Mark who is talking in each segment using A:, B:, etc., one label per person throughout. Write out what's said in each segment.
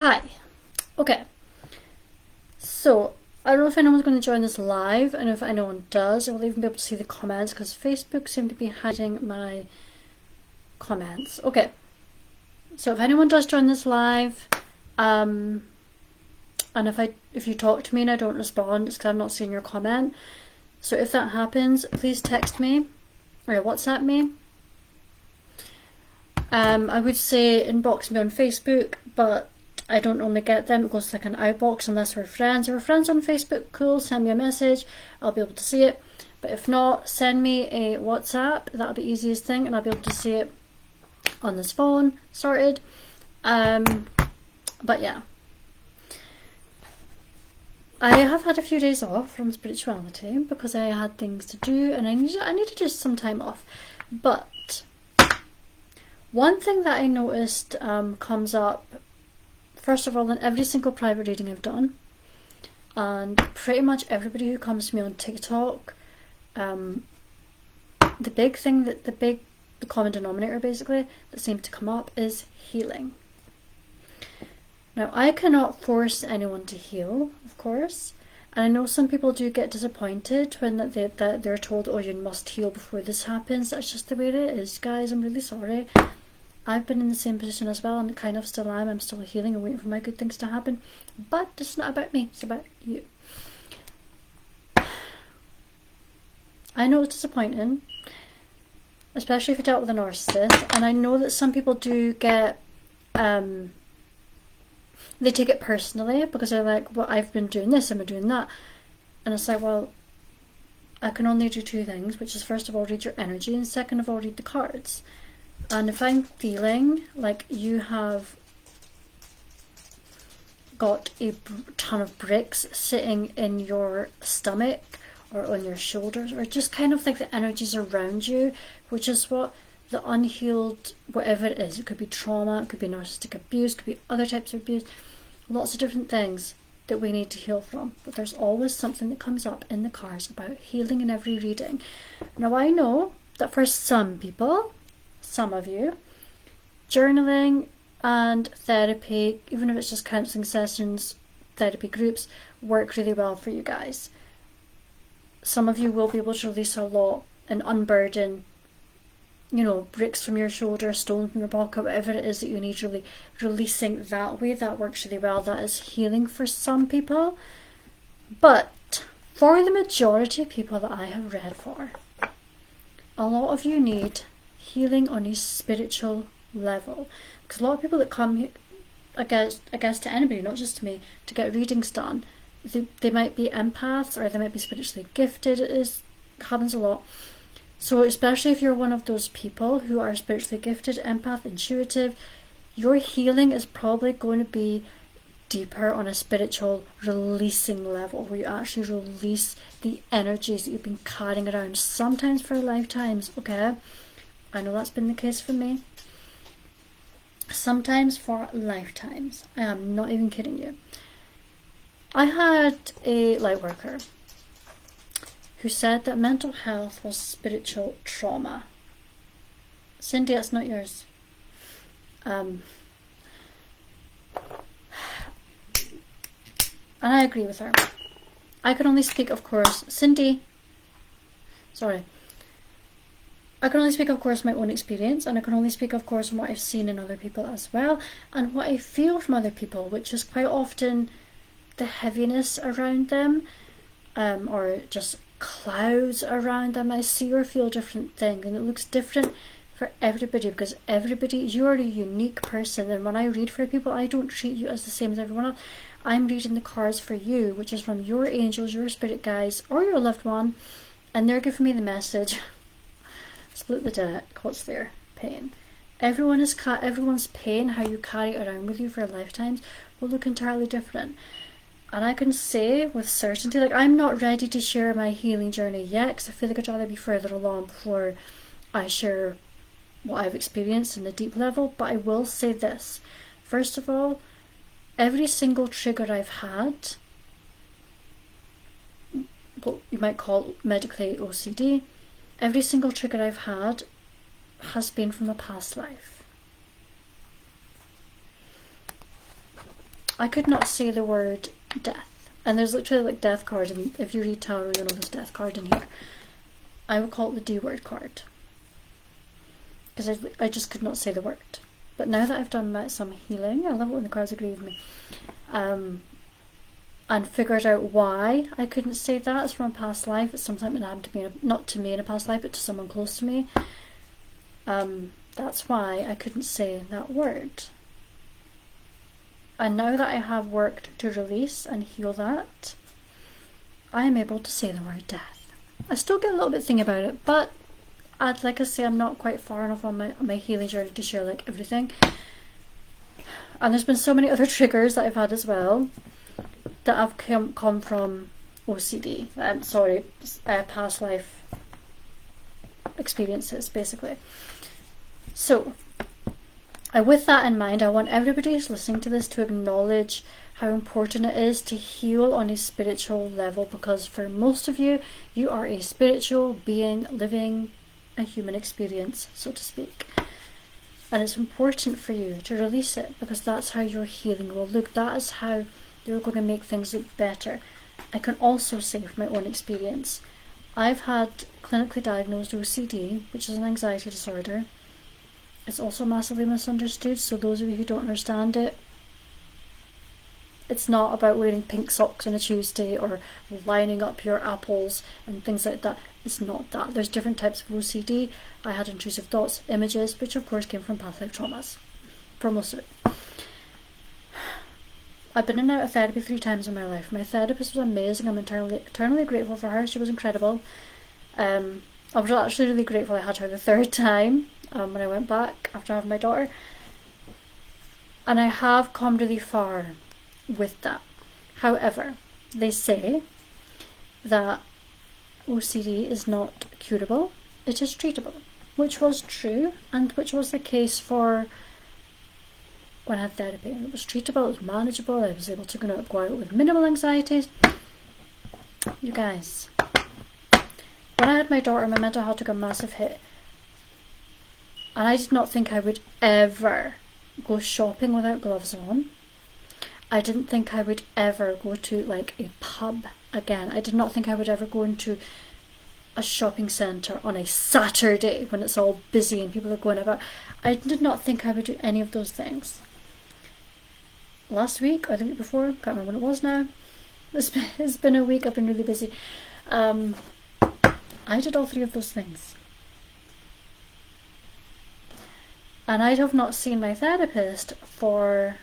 A: Hi. Okay. So, I don't know if anyone's going to join this live, and if anyone does, I will even be able to see the comments because Facebook seemed to be hiding my comments. Okay. So, if anyone does join this live, and if you talk to me and I don't respond, it's because I'm not seeing your comment. So, if that happens, please text me or WhatsApp me. I would say inbox me on Facebook, but I don't normally get them. It goes to like an outbox unless we're friends. If we're friends on Facebook, cool, send me a message. I'll be able to see it. But if not, send me a WhatsApp. That'll be the easiest thing, and I'll be able to see it on this phone. Sorted. But yeah. I have had a few days off from spirituality because I had things to do and I needed just some time off. But one thing that I noticed comes up, first of all, in every single private reading I've done, and pretty much everybody who comes to me on TikTok, the common denominator basically that seems to come up is healing. Now, I cannot force anyone to heal, of course, and I know some people do get disappointed when they're told, oh, you must heal before this happens. That's just the way it is, guys. I'm really sorry. I've been in the same position as well, and kind of still am. I'm still healing and waiting for my good things to happen. But it's not about me, it's about you. I know it's disappointing, especially if you dealt with a narcissist, and I know that some people do get, they take it personally because they're like, well, I've been doing this, I've been doing that. And it's like, well, I can only do two things, which is first of all, read your energy, and second of all, read the cards. And if I'm feeling like you have got a ton of bricks sitting in your stomach or on your shoulders, or just kind of like the energies around you, which is what the unhealed, whatever it is, it could be trauma, it could be narcissistic abuse, it could be other types of abuse, lots of different things that we need to heal from. But there's always something that comes up in the cards about healing in every reading. Now, I know that for some people, some of you, journaling and therapy, even if it's just counselling sessions, therapy groups, work really well for you guys. Some of you will be able to release a lot and unburden, bricks from your shoulder, stones from your pocket, whatever it is that you need, really releasing that way. That works really well. That is healing for some people. But for the majority of people that I have read for, a lot of you need healing on a spiritual level. Because a lot of people that come here, I guess to anybody, not just to me, to get readings done, they might be empaths or they might be spiritually gifted. It happens a lot. So especially if you're one of those people who are spiritually gifted, empath, intuitive, your healing is probably going to be deeper on a spiritual releasing level, where you actually release the energies that you've been carrying around, sometimes for lifetimes, okay? I know that's been the case for me. Sometimes for lifetimes. I am not even kidding you. I had a light worker who said that mental health was spiritual trauma. Cindy, that's not yours. And I agree with her. I can only speak, of course, Cindy, sorry. I can only speak, of course, my own experience, and I can only speak, of course, from what I've seen in other people as well, and what I feel from other people, which is quite often the heaviness around them, or just clouds around them. I see or feel different things, and it looks different for everybody, because you are a unique person, and when I read for people, I don't treat you as the same as everyone else. I'm reading the cards for you, which is from your angels, your spirit guides, or your loved one, and they're giving me the message. Split the debt, what's their pain? Everyone's pain, how you carry it around with you for lifetimes, will look entirely different. And I can say with certainty, like, I'm not ready to share my healing journey yet, because I feel like I'd rather be further along before I share what I've experienced in the deep level. But I will say this. First of all, every single trigger I've had, what you might call medically OCD, every single trigger I've had has been from a past life. I could not say the word death. And there's literally like death card, and if you read tarot, you'll know there's death card in here. I would call it the D word card. Because I just could not say the word. But now that I've done some healing, I love it when the cards agree with me, and figured out why I couldn't say that. It's from a past life. It's something that happened to me, not to me in a past life, but to someone close to me. That's why I couldn't say that word. And now that I have worked to release and heal that, I am able to say the word death. I still get a little bit thingy about it, but like I say, I'm not quite far enough on my healing journey to share like everything. And there's been so many other triggers that I've had as well that have come from OCD. Past life experiences, basically. So, with that in mind, I want everybody who's listening to this to acknowledge how important it is to heal on a spiritual level, because for most of you, you are a spiritual being living a human experience, so to speak. And it's important for you to release it, because that's how your healing will look. That is how you're going to make things look better. I can also say from my own experience, I've had clinically diagnosed OCD, which is an anxiety disorder. It's also massively misunderstood, so those of you who don't understand it, it's not about wearing pink socks on a Tuesday or lining up your apples and things like that. It's not that. There's different types of OCD. I had intrusive thoughts, images, which of course came from past life traumas, for most of it. I've been in and out of therapy 3 times in my life. My therapist was amazing. I'm eternally grateful for her. She was incredible. I was actually really grateful I had her the 3rd time when I went back after having my daughter. And I have come really far with that. However, they say that OCD is not curable, it is treatable, which was true, and which was the case for when I had therapy. It was treatable, it was manageable, I was able to go out with minimal anxieties. You guys, when I had my daughter, my mental health took a massive hit, and I did not think I would ever go shopping without gloves on. I didn't think I would ever go to like a pub again. I did not think I would ever go into a shopping centre on a Saturday when it's all busy and people are going about. I did not think I would do any of those things. Last week or the week before, can't remember when it was now. It's been a week, I've been really busy. I did all 3 of those things. And I have not seen my therapist for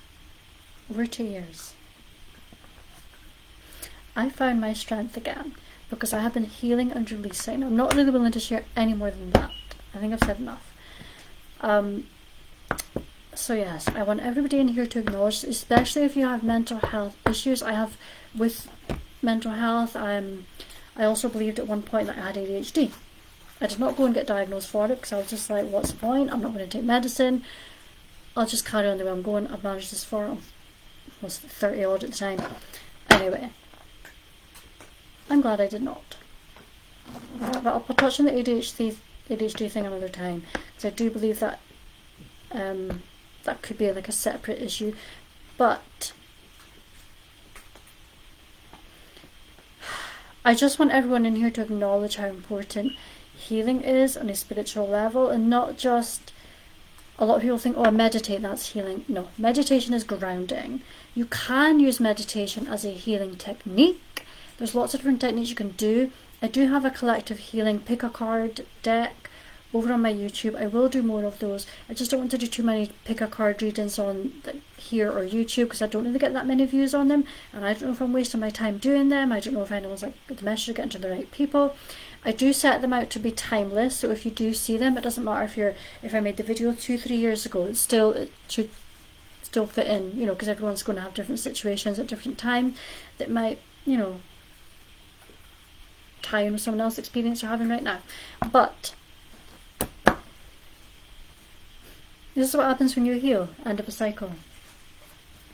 A: over 2 years. I found my strength again because I have been healing and releasing. I'm not really willing to share any more than that. I think I've said enough. So yes, I want everybody in here to acknowledge, especially if you have mental health issues. I have with mental health, I also believed at one point that I had ADHD. I did not go and get diagnosed for it because I was just like, what's the point? I'm not going to take medicine. I'll just carry on the way I'm going. I've managed this for almost 30 odd at the time. Anyway, I'm glad I did not. But I'll touch on the ADHD thing another time, because I do believe that that could be like a separate issue. But I just want everyone in here to acknowledge how important healing is on a spiritual level, and not just, a lot of people think, oh, I meditate, that's healing. No, meditation is grounding. You can use meditation as a healing technique. There's lots of different techniques you can do. I do have a collective healing pick a card deck over on my YouTube. I will do more of those. I just don't want to do too many pick a card readings on here or YouTube, because I don't really get that many views on them, and I don't know if I'm wasting my time doing them. I don't know if anyone's like, the message is getting to the right people. I do set them out to be timeless, so if you do see them, it doesn't matter if I made the video 2-3 years ago, it should still fit in, you know, because everyone's going to have different situations at different time that might, you know, tie in with someone else's experience you're having right now. But this is what happens when you heal, end of a cycle,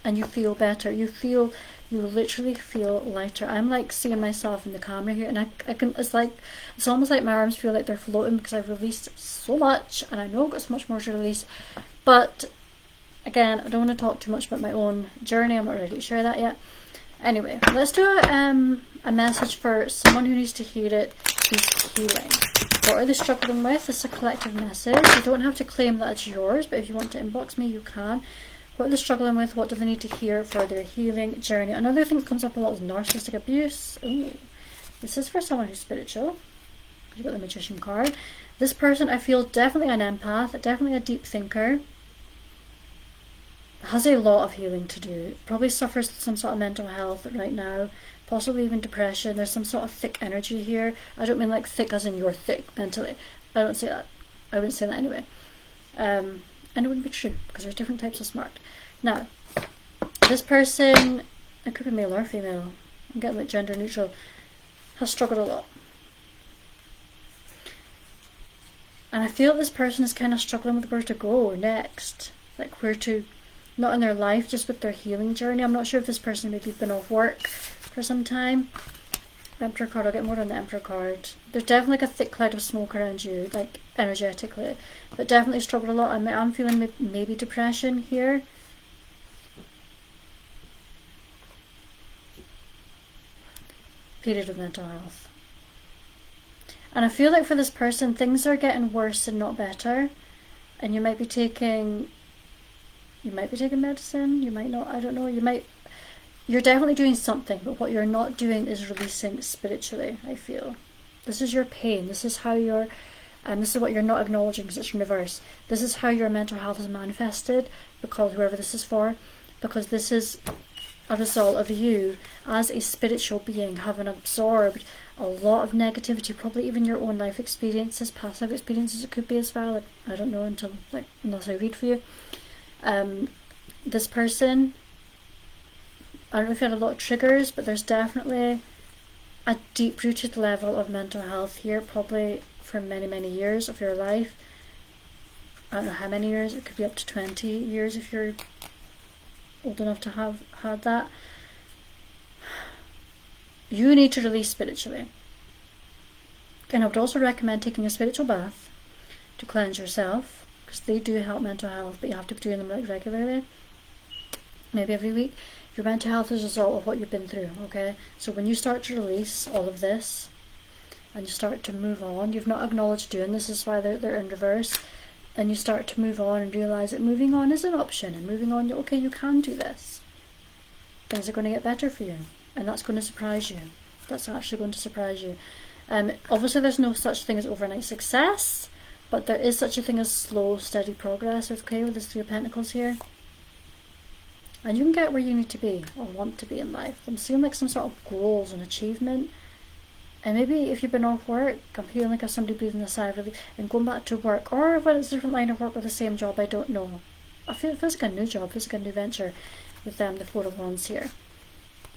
A: and you feel better. You literally feel lighter. I'm like seeing myself in the camera here, and I can, it's almost like my arms feel like they're floating because I've released so much, and I know I've got so much more to release. But Again, I don't want to talk too much about my own journey. I'm not ready to share that yet. Anyway, let's do a message for someone who needs to hear it, who's healing. What are they struggling with? It's a collective message. You don't have to claim that it's yours, but if you want to inbox me, you can. What are they struggling with? What do they need to hear for their healing journey? Another thing that comes up a lot is narcissistic abuse. Ooh, this is for someone who's spiritual. You've got the Magician card. This person, I feel, definitely an empath, definitely a deep thinker. Has a lot of healing to do. Probably suffers some sort of mental health right now. Possibly even depression. There's some sort of thick energy here. I don't mean like thick as in you're thick mentally. I don't say that. I wouldn't say that anyway. And it wouldn't be true because there's different types of smart. Now, this person, it could be male or female. I'm getting like gender neutral. Has struggled a lot. And I feel this person is kind of struggling with where to go next. Like where to, not in their life, just with their healing journey. I'm not sure if this person maybe been off work for some time. Emperor card, I'll get more on the Emperor card. There's definitely like a thick cloud of smoke around you, like energetically. But definitely struggled a lot. I'm feeling maybe depression here. Period of mental health. And I feel like for this person, things are getting worse and not better. And you might be taking medicine, you might not, I don't know, you're definitely doing something, but what you're not doing is releasing spiritually, I feel. This is your pain, this is how you're, and this is what you're not acknowledging because it's in reverse. This is how your mental health is manifested, because whoever this is for, because this is a result of you as a spiritual being having absorbed a lot of negativity, probably even your own life experiences, past life experiences it could be as well. I don't know unless I read for you. This person, I don't know if you had a lot of triggers, but there's definitely a deep-rooted level of mental health here, probably for many, many years of your life. I don't know how many years, it could be up to 20 years if you're old enough to have had that. You need to release spiritually. And I would also recommend taking a spiritual bath to cleanse yourself, because they do help mental health, but you have to be doing them like regularly, maybe every week. Your mental health is a result of what you've been through, okay? So when you start to release all of this and you start to move on, you've not acknowledged doing this, is why they're in reverse, and you start to move on and realise that moving on is an option, and moving on, okay, you can do this. Things are going to get better for you, and that's going to surprise you. That's actually going to surprise you. Obviously there's no such thing as overnight success, but there is such a thing as slow, steady progress, okay, with this Three of Pentacles here. And you can get where you need to be, or want to be in life. I'm seeing like some sort of goals and achievement. And maybe if you've been off work, I'm feeling like somebody breathing a sigh of relief and going back to work, or when it's a different line of work or the same job, I don't know. I feel it feels like a new job, feels like a new venture with the Four of Wands here.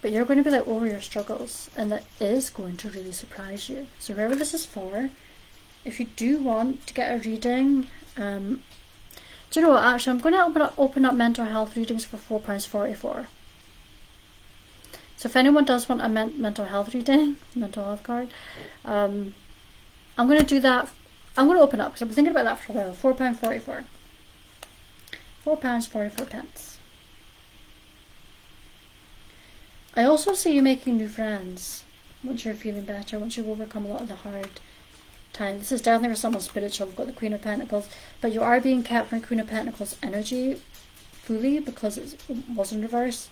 A: But you're going to be like over your struggles, and that is going to really surprise you. So whoever this is for, if you do want to get a reading, do you know what, actually I'm going to open up mental health readings for £4.44. So if anyone does want a mental health reading, mental health card, I'm going to do that. I'm going to open up because I've been thinking about that for a while. £4.44. £4.44. I also see you making new friends once you're feeling better, once you've overcome a lot of the hard time. This is definitely for someone spiritual. We've got the Queen of Pentacles, but you are being kept from Queen of Pentacles energy fully because it was in reverse.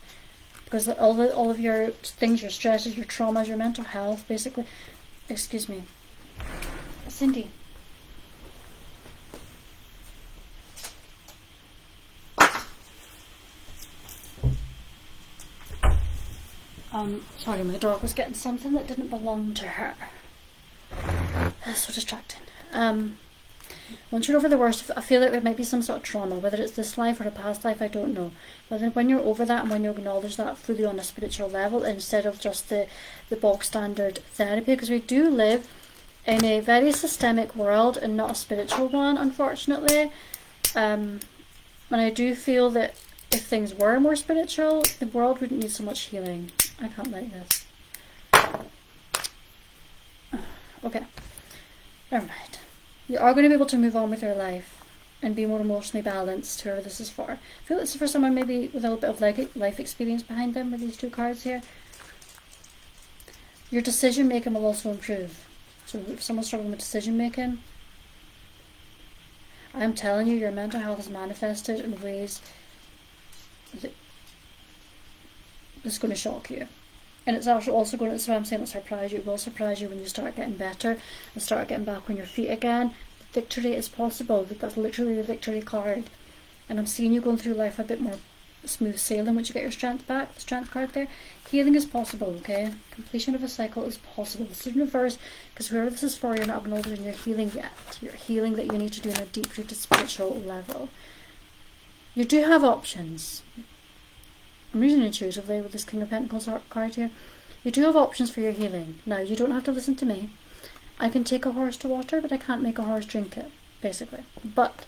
A: Because all of your things, your stresses, your traumas, your mental health, basically. Excuse me, Cindy. Sorry, my dog was getting something that didn't belong to her. That's so distracting. Once you're over the worst, I feel like there might be some sort of trauma, whether it's this life or a past life, I don't know. But then when you're over that and when you acknowledge that fully on a spiritual level, instead of just the bog standard therapy, because we do live in a very systemic world and not a spiritual one, unfortunately. And I do feel that if things were more spiritual, the world wouldn't need so much healing. I can't like this. Okay, never mind. You are going to be able to move on with your life and be more emotionally balanced, whoever this is for. I feel this is for someone maybe with a little bit of life experience behind them with these two cards here. Your decision making will also improve. So if someone's struggling with decision making, I'm telling you, your mental health is manifested in ways that's going to shock you. And it's also going to, that's why I'm saying it'll surprise you. It will surprise you when you start getting better and start getting back on your feet again. Victory is possible. That's literally the victory card. And I'm seeing you going through life a bit more smooth sailing once you get your strength back. The strength card there. Healing is possible, okay? Completion of a cycle is possible. This is in reverse, because whoever this is for, you're not acknowledging your healing yet. Your healing that you need to do on a deep-rooted spiritual level. You do have options. I'm reading intuitively with this King of Pentacles card here. You do have options for your healing. Now, you don't have to listen to me. I can take a horse to water, but I can't make a horse drink it, basically. But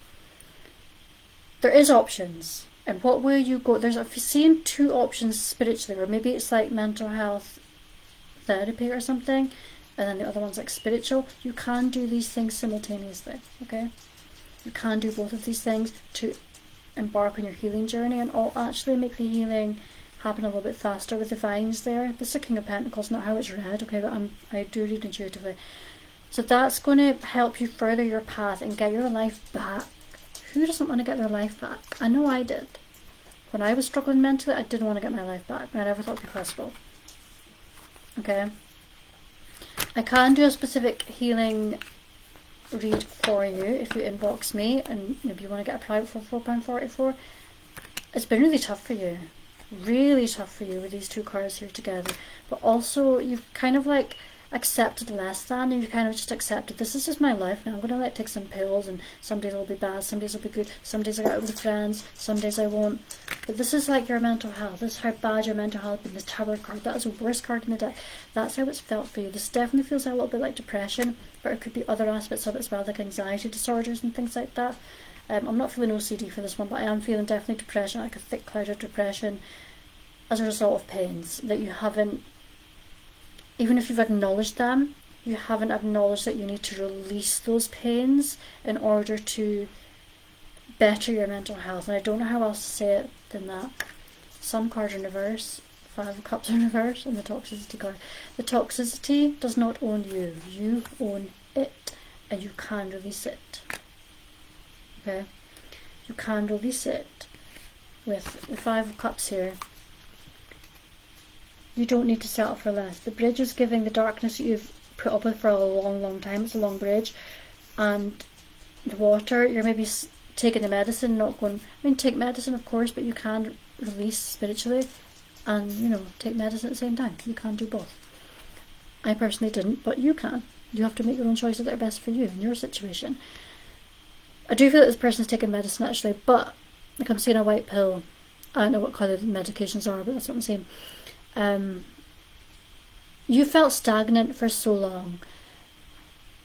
A: there is options. And what way you go, there's seeing two options spiritually, or maybe it's like mental health therapy or something, and then the other one's like spiritual. You can do these things simultaneously, okay? You can do both of these things to embark on your healing journey and all actually make the healing happen a little bit faster with the vines there. This is a King of Pentacles, not how it's read, okay, but I do read intuitively. So that's going to help you further your path and get your life back. Who doesn't want to get their life back? I know I did. When I was struggling mentally, I didn't want to get my life back. I never thought it would be possible. Okay? I can do a specific healing read for you if you inbox me, and if you want to get a private for £4.44. It's been really tough for you. Really tough for you with these two cards here together. But also, you've kind of like accepted less than, and you kind of just accepted, this is just my life now. I'm going to like take some pills, and some days will be bad, some days will be good, some days I get out with friends, some days I won't. But this is like your mental health. This is how bad your mental health is. The Tower card, that is the worst card in the deck. That's how it's felt for you. This definitely feels a little bit like depression, but it could be other aspects of it as well, like anxiety disorders and things like that. I'm not feeling OCD for this one, but I am feeling definitely depression, like a thick cloud of depression as a result of pains that you haven't, even if you've acknowledged them, you haven't acknowledged that you need to release those pains in order to better your mental health. And I don't know how else to say it than that. Sun card in reverse, 5 of Cups in reverse, and the toxicity card. The toxicity does not own you. You own it, and you can release it. Okay? You can release it. With the 5 of Cups here, you don't need to settle for less. The bridge is giving the darkness that you've put up with for a long, long time. It's a long bridge. And the water, you're maybe taking the medicine, not going, I mean, take medicine, of course, but you can release spiritually and, you know, take medicine at the same time. You can do both. I personally didn't, but you can. You have to make your own choices that are best for you in your situation. I do feel that this person's taking medicine, actually, but, like, I'm seeing a white pill. I don't know what colour the medications are, but that's what I'm saying. You felt stagnant for so long,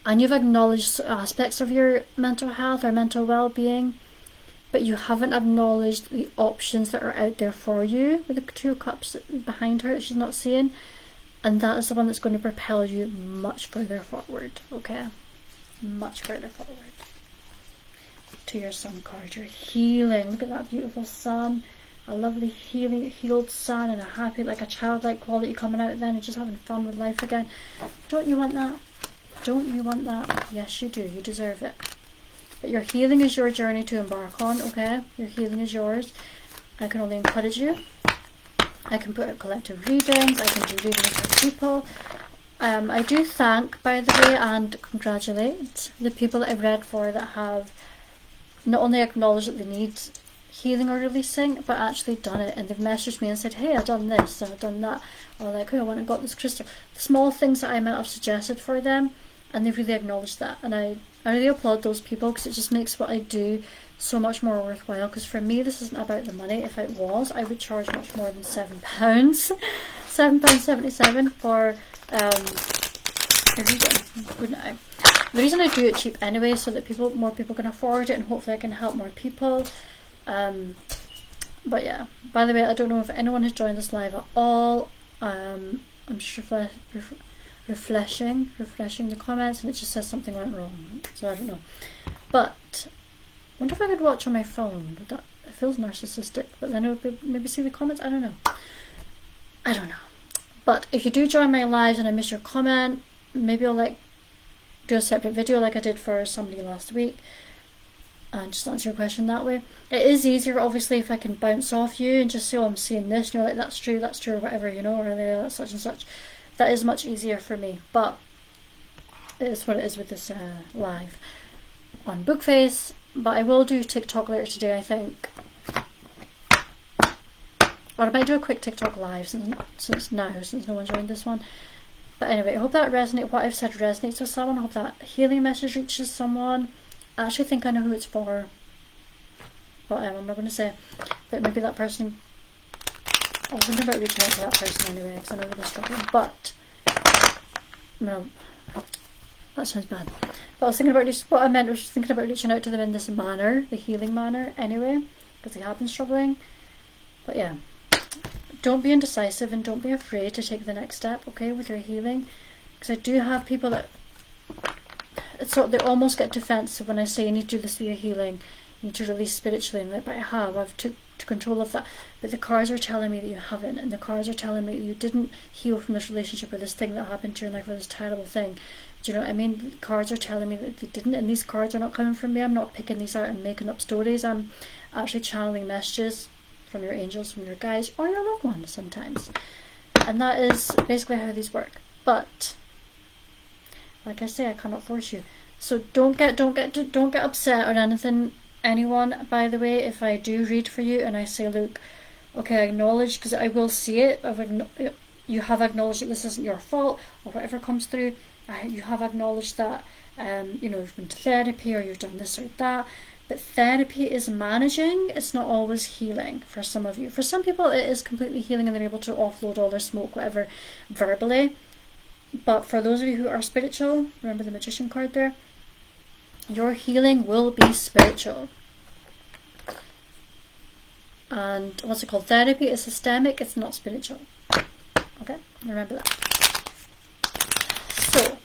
A: and you've acknowledged aspects of your mental health or mental well-being, but you haven't acknowledged the options that are out there for you with the 2 cups behind her that she's not seeing, and that is the one that's going to propel you much further forward, okay? Much further forward. To your Sun card, your healing. Look at that beautiful sun. A lovely healed sun, and a happy, like a childlike quality coming out then, and just having fun with life again. Don't you want that? Don't you want that? Yes, you do. You deserve it. But your healing is your journey to embark on, okay? Your healing is yours. I can only encourage you. I can put out collective readings. I can do readings for people. I do thank, by the way, and congratulate the people that I've read for that have not only acknowledged that they need healing or releasing, but actually done it, and they've messaged me and said, hey, I've done this, I've done that, or like, oh, I went and got this crystal. The small things that I might have suggested for them, and they've really acknowledged that, and I really applaud those people, because it just makes what I do so much more worthwhile. Because for me, this isn't about the money. If it was, I would charge much more than £7 £7.77 for a reading, wouldn't I? The reason I do it cheap anyway, so that more people can afford it, and hopefully I can help more people. But yeah, by the way, I don't know if anyone has joined this live at all. I'm just refreshing the comments, and it just says something went wrong, so I don't know. But wonder if I could watch on my phone. That it feels narcissistic, but then it would maybe see the comments. I don't know. I don't know. But if you do join my lives and I miss your comment, maybe I'll like do a separate video like I did for somebody last week and just answer your question that way. It is easier obviously if I can bounce off you and just say, oh, I'm seeing this, and you're like, that's true, or whatever, you know, or that's such and such. That is much easier for me, but it is what it is with this live on Bookface. But I will do TikTok later today, I think. Or I might do a quick TikTok live since no one joined this one. But anyway, I hope that what I've said resonates with someone. I hope that healing message reaches someone. I actually think I know who it's for. But I'm not going to say. But maybe that person... I was thinking about reaching out to that person anyway, because I know they're struggling. But... no. That sounds bad. But I was thinking about... what I meant was thinking about reaching out to them in this manner. The healing manner, anyway. Because they have been struggling. But yeah. Don't be indecisive and don't be afraid to take the next step, okay, with your healing. Because I do have people that... they almost get defensive when I say you need to do this for your healing. You need to release spiritually. And like, but I've took control of that. But the cards are telling me that you haven't. And the cards are telling me that you didn't heal from this relationship or this thing that happened to your life or this terrible thing. Do you know what I mean? The cards are telling me that they didn't. And these cards are not coming from me. I'm not picking these out and making up stories. I'm actually channeling messages from your angels, from your guides, or your loved ones sometimes. And that is basically how these work. But like I say, I cannot force you. So don't get upset or anyone, by the way, if I do read for you and I say, look, okay, I acknowledge, because I will see it. You have acknowledged that this isn't your fault, or whatever comes through. You have acknowledged that you've been to therapy or you've done this or that. But therapy is managing, it's not always healing for some of you. For some people it is completely healing and they're able to offload all their smoke, whatever, verbally. But for those of you who are spiritual, remember the Magician card there? Your healing will be spiritual. And what's it called? Therapy is systemic, it's not spiritual. Okay, remember that. So,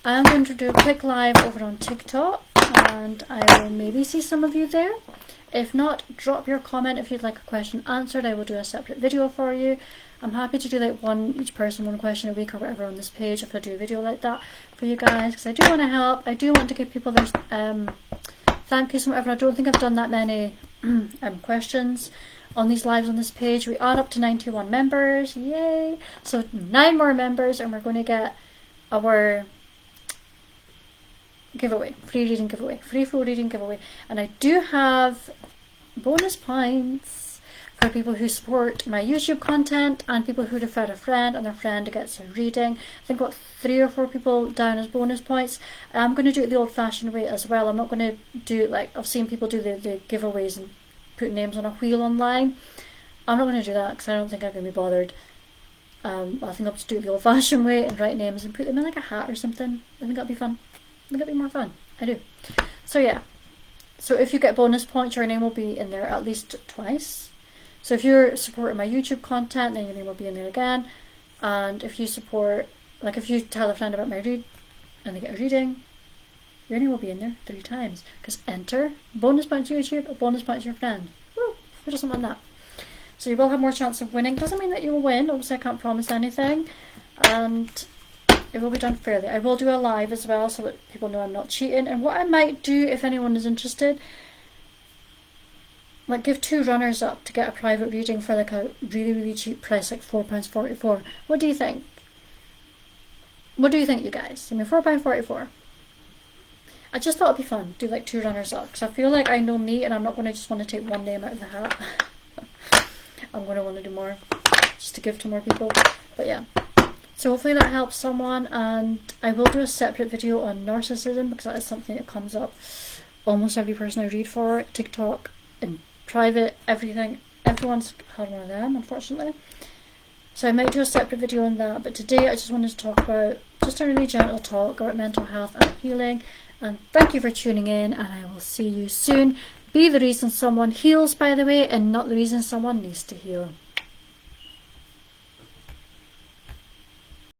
A: I'm going to do a quick live over on TikTok. And I will maybe see some of you there. If not, drop your comment if you'd like a question answered. I will do a separate video for you. I'm happy to do like each person one question a week or whatever on this page if I do a video like that for you guys, because I do want to help. I do want to give people their thank yous and whatever. I don't think I've done that many questions on these lives on this page. We are up to 91 members. Yay! So 9 more members and we're going to get our giveaway, free full reading giveaway. And I do have bonus points for people who support my YouTube content and people who refer a friend and their friend gets a reading. I think I've got 3 or 4 people down as bonus points. I'm going to do it the old fashioned way as well. I'm not going to do it like I've seen people do the giveaways and put names on a wheel online. I'm not going to do that because I don't think I'm going to be bothered. I think I'll just do it the old fashioned way and write names and put them in like a hat or something. I think that'd be fun. I think it'd be more fun. I do. So yeah. So if you get bonus points, your name will be in there at least twice. So if you're supporting my YouTube content, then your name will be in there again. And if you support, like if you tell a friend about my read and they get a reading, your name will be in there 3 times. Because enter, bonus points YouTube, a bonus points your friend. Woo! Who doesn't want that? So you will have more chance of winning. Doesn't mean that you will win. Obviously I can't promise anything. And it will be done fairly. I will do a live as well so that people know I'm not cheating. And what I might do, if anyone is interested, like give 2 runners up to get a private reading for like a really, really cheap price, like £4.44. What do you think? What do you think, you guys? I mean, £4.44. I just thought it'd be fun, do like 2 runners up, because I feel like I know me and I'm not going to just want to take one name out of the hat. I'm going to want to do more, just to give to more people. But yeah. So hopefully that helps someone, and I will do a separate video on narcissism because that is something that comes up almost every person I read for, TikTok, in private, everything. Everyone's had one of them, unfortunately. So I might do a separate video on that, but today I just wanted to talk about just a really gentle talk about mental health and healing. And thank you for tuning in, and I will see you soon. Be the reason someone heals, by the way, and not the reason someone needs to heal.